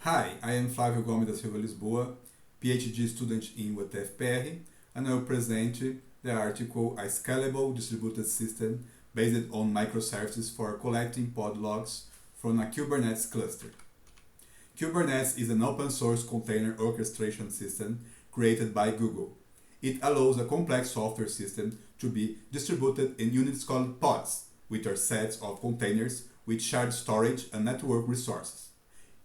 Hi, I am Flávio Gomes da Silva Lisboa, PhD student in UTFPR, and I will present the article A Scalable Distributed System Based on Microservices for Collecting Pod Logs from a Kubernetes Cluster. Kubernetes is an open source container orchestration system created by Google. It allows a complex software system to be distributed in units called pods, which are sets of containers with shared storage and network resources.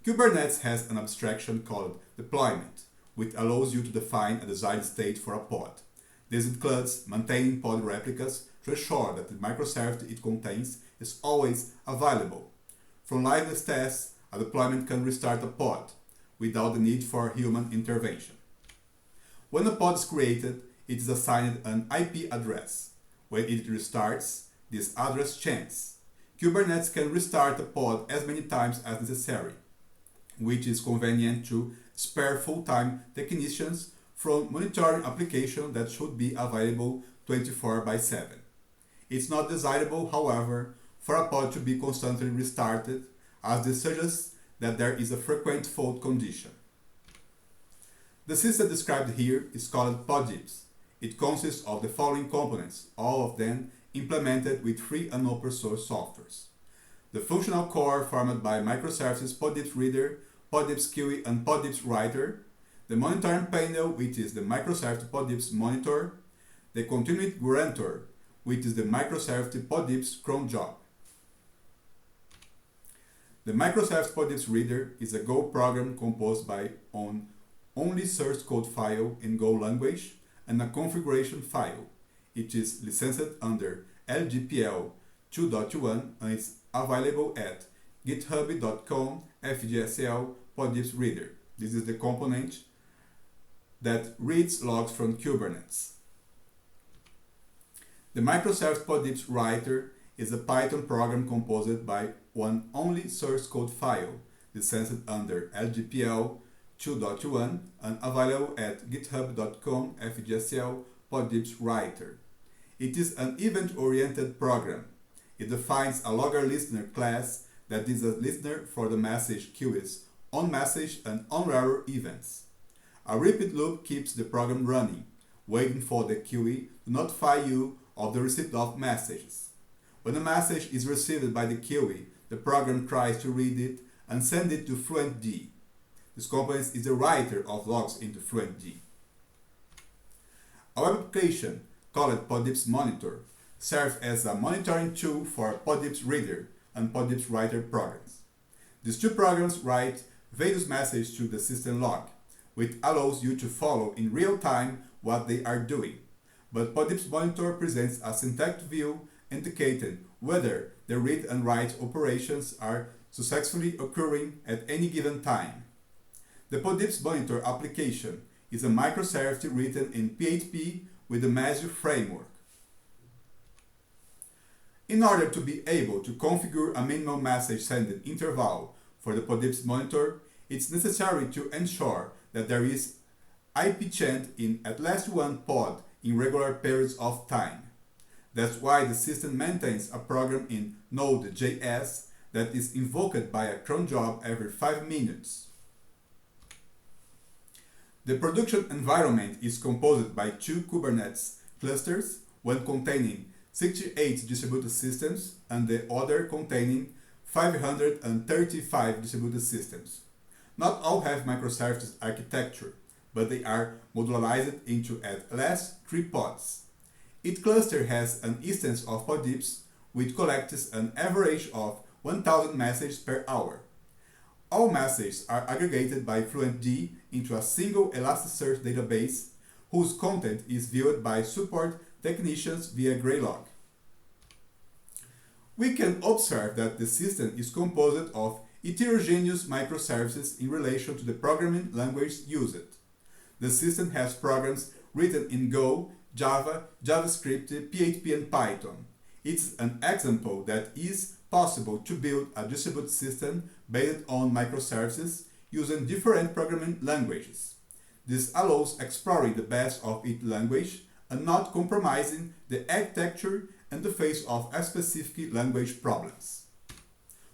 Kubernetes has an abstraction called deployment, which allows you to define a desired state for a pod. This includes maintaining pod replicas to ensure that the microservice it contains is always available. From liveness tests, a deployment can restart a pod without the need for human intervention. When a pod is created, it is assigned an IP address. When it restarts, this address changes. Kubernetes can restart a pod as many times as necessary, which is convenient to spare full-time technicians from monitoring applications that should be available 24/7. It's not desirable, however, for a pod to be constantly restarted, as this suggests that there is a frequent fault condition. The system described here is called PodDips. It consists of the following components, all of them implemented with free and open source softwares. The functional core formed by microservices PodDips Reader, PodDips QE, and PodDips Writer, the monitoring panel, which is the microservice PodDips Monitor, the continued GUARANTOR, which is the microservice PodDips cron job. The microservice PodDips Reader is a Go program composed by only source code file in Go language and a configuration file. It is licensed under LGPL 2.1 and is available at github.com FGSL PodDips Reader. This is the component that reads logs from Kubernetes. The microservice PodDips Writer is a Python program composed by one only source code file, licensed under LGPL 2.1 and available at github.com FGSL PodDips Writer. It is an event-oriented program. It defines a logger listener class that is a listener for the message queues, on-message and on-error events. A repeat loop keeps the program running, waiting for the QE to notify you of the receipt of messages. When a message is received by the QE, the program tries to read it and send it to FLUENTD. This component is the writer of logs into FLUENTD. A web application called PodDips Monitor serves as a monitoring tool for PodDips Reader and PodDips Writer programs. These two programs write various messages to the system log, which allows you to follow in real time what they are doing. But PodDips Monitor presents a syntactic view indicating whether the read and write operations are successfully occurring at any given time. The PodDips Monitor application is a microservice written in PHP with the Measure framework. In order to be able to configure a minimal message sending interval for the PodDips Monitor, it's necessary to ensure that there is IP chant in at least one pod in regular periods of time. That's why the system maintains a program in Node.js that is invoked by a cron job every 5 minutes. The production environment is composed by two Kubernetes clusters, one containing 68 distributed systems and the other containing 535 distributed systems. Not all have microservices architecture, but they are modularized into at least 3 pods. Each cluster has an instance of PodDips, which collects an average of 1000 messages per hour. All messages are aggregated by FLUENTD into a single Elasticsearch database, whose content is viewed by support technicians via Graylog. We can observe that the system is composed of heterogeneous microservices in relation to the programming language used. The system has programs written in Go, Java, JavaScript, PHP, and Python. It's an example that is possible to build a distributed system based on microservices using different programming languages. This allows exploring the best of each language and not compromising the architecture in the face of specific language problems.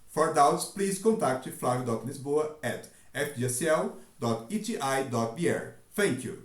For doubts, please contact Flavio.Lisboa at fgsl.eti.br. Thank you.